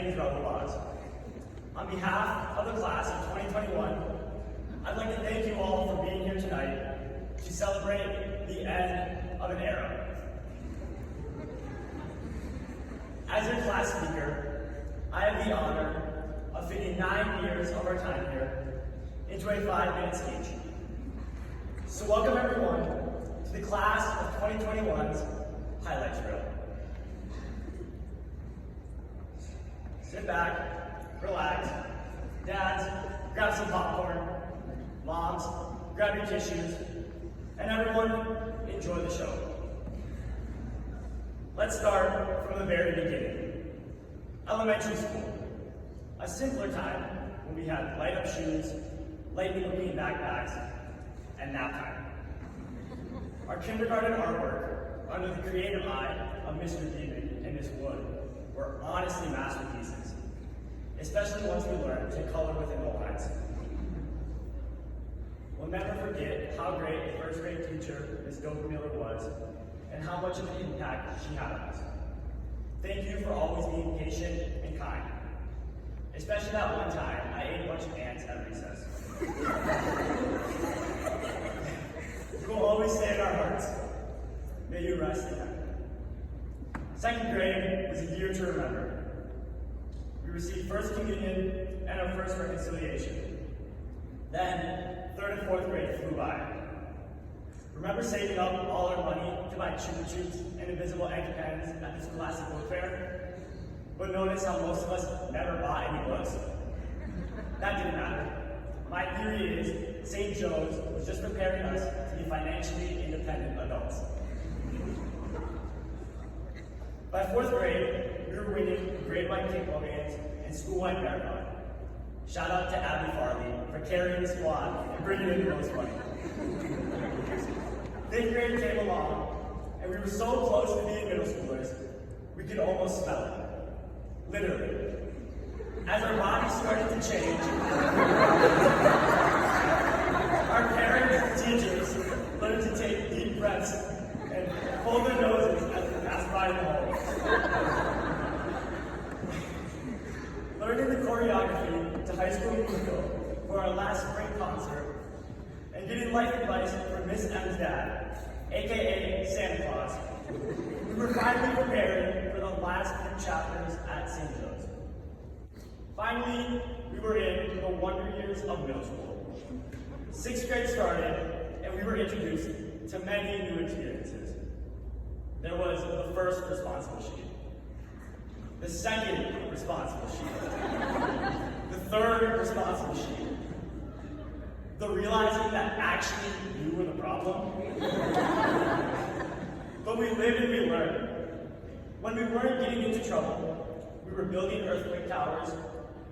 standing throughout the laws. On behalf of the class of 2021, I'd like to thank you all for being here tonight to celebrate the end of an era. As your class speaker, I have the honor of fitting 9 years of our time here into a 5-minute speech. So welcome everyone to the class of 2021's highlights reel. Sit back, relax. Dads, grab some popcorn. Moms, grab your tissues. And everyone, enjoy the show. Let's start from the very beginning. Elementary school. A simpler time when we had light-up shoes, lightning-looking backpacks, and nap time. Our kindergarten artwork, under the creative eye of Mr. Beeman and Miss Wood, were honestly masterpieces, especially once we learned to color with oil lines. We'll never forget how great a first grade teacher Ms. Dover Miller was and how much of an impact she had on us. Thank you for always being patient and kind. Especially that one time I ate a bunch of ants at recess. You will always stay in our hearts. May you rest in heaven. Second grade was a year to remember. We received First Communion and our first reconciliation. Then, third and fourth grade flew by. Remember saving up all our money to buy Chupa Chups and invisible ink pens at the Scholastic Book Fair? But notice how most of us never bought any books? That didn't matter. My theory is St. Joe's was just preparing us to be financially independent adults. By fourth grade, we were winning grade white kickball games and school-wide marathon. Shout out to Abby Farley for carrying the squad and bringing in the most money. Fifth grade came along, and we were so close to being middle schoolers, we could almost smell it. Literally. As our bodies started to change, our parents and teachers learned to take deep breaths and hold their noses as we passed by the hall. Learning the choreography to High School Musical for our last spring concert, and getting life advice from Miss M's dad, aka Santa Claus, we were finally preparing for the last few chapters at St. Joe's. Finally, we were in the wonder years of middle school. Sixth grade started, and we were introduced to many new experiences. There was the first responsible sheet, the second responsible sheet, the third responsible sheet, the realizing that actually you were the problem. But we lived and we learned. When we weren't getting into trouble, we were building earthquake towers,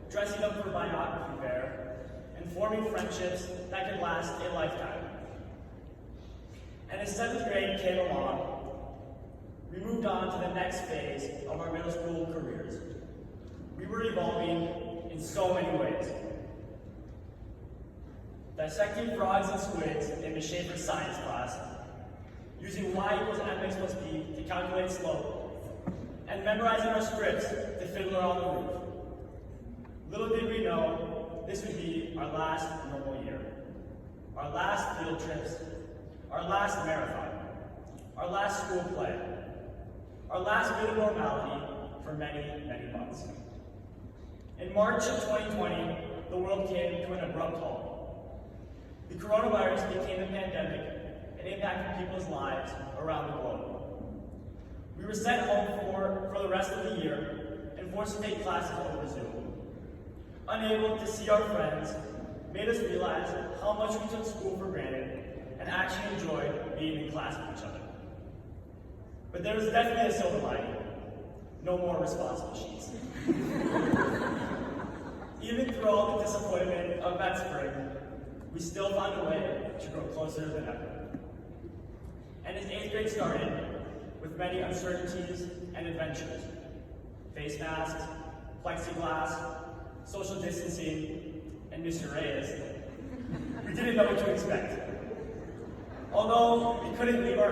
dressing up for biography fair, and forming friendships that could last a lifetime. And as seventh grade came along, we moved on to the next phase of our middle school careers. We were evolving in so many ways. Dissecting frogs and squids in Ms. Schaefer's science class, using y equals mx plus b to calculate slope, and memorizing our scripts to Fiddler on the Roof. Little did we know this would be our last normal year, our last field trips, our last marathon, our last school play, our last bit of normality for many, many months. In March of 2020, the world came to an abrupt halt. The coronavirus became a pandemic and impacted people's lives around the globe. We were sent home for the rest of the year and forced to take classes over Zoom. Unable to see our friends made us realize how much we took school for granted and actually enjoyed being in class with each other. But there was definitely a silver lining. No more responsible sheets. Even through all the disappointment of that spring, we still found a way to grow closer than ever. And as 8th grade started, with many uncertainties and adventures, face masks, plexiglass, social distancing, and Mr. Reyes, we didn't know what to expect. Although we couldn't leave our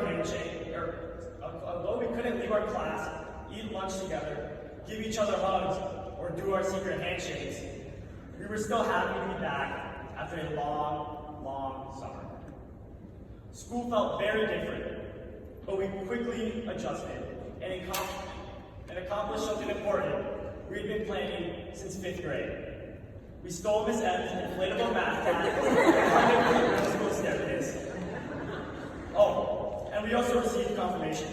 class, eat lunch together, give each other hugs, or or do our secret handshakes, we were still happy to be back after a long, long summer. School felt very different, but we quickly adjusted and accomplished something important we had been planning since 5th grade. We stole Miss M's inflatable math cat and climbed the middle school staircase. Oh, and we also received confirmation.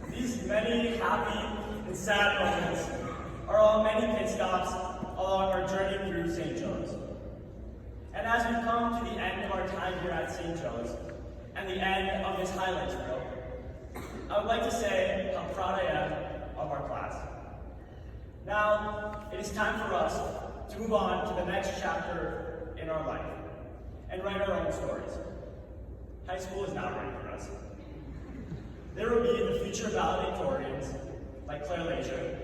These many happy and sad moments are all many pit stops along our journey through St. Joe's. And as we come to the end of our time here at St. Joe's, and the end of this highlights reel, I would like to say how proud I am of our class. Now, it is time for us to move on to the next chapter in our life and write our own stories. High school is not ready for us. There will be the future valedictorians like Claire Leisure,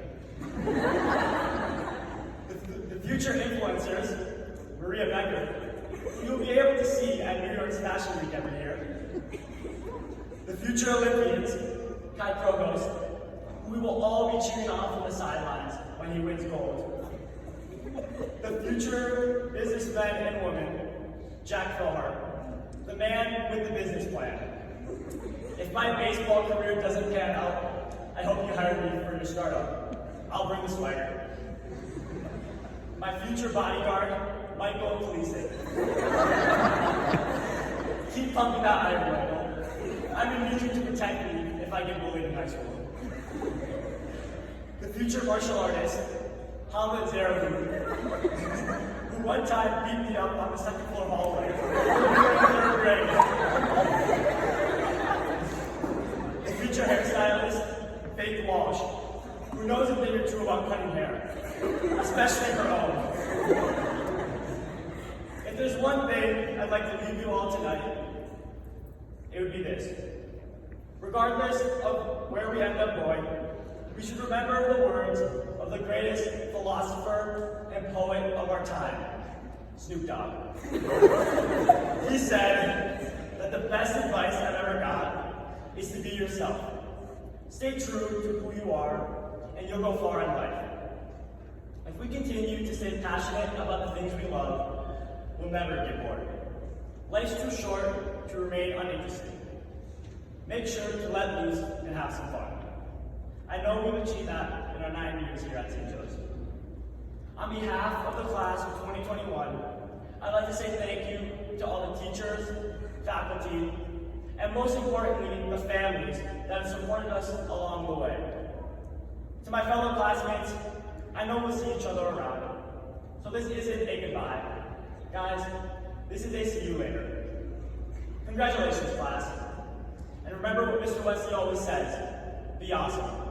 the future influencers, Maria Becker, who you'll be able to see at New York's Fashion Week every year, the future Olympians, Kai Provost, who we will all be cheering on from the sidelines when he wins gold, the future businessmen and women, Jack Philhart, the man with the business plan. If my baseball career doesn't pan out, I hope you hire me for your startup. I'll bring the swagger. My future bodyguard, Michael Policek. Keep pumping that iron rifle. I'm gonna need you to protect me if I get bullied in high school. The future martial artist, Hamid Zerahu, who one time beat me up on the second floor hallway. Third grade. The future hairstylist, Faith Walsh, who knows a thing or two about cutting hair, especially her own. If there's one thing I'd like to leave you all tonight, it would be this. Regardless of where we end up going, we should remember the words of the greatest philosopher and poet of our time, Snoop Dogg. He said that the best advice I've ever got is to be yourself. Stay true to who you are, and you'll go far in life. If we continue to stay passionate about the things we love, we'll never get bored. Life's too short to remain uninterested. Make sure to let loose and have some fun. I know we've achieved that in our 9 years here at St. Joe's. On behalf of the class of 2021, I'd like to say thank you to all the teachers, faculty, and most importantly, the families that have supported us along the way. To my fellow classmates, I know we'll see each other around. So this isn't a goodbye. Guys, this is a see you later. Congratulations, class. And remember what Mr. Wesley always says, be awesome.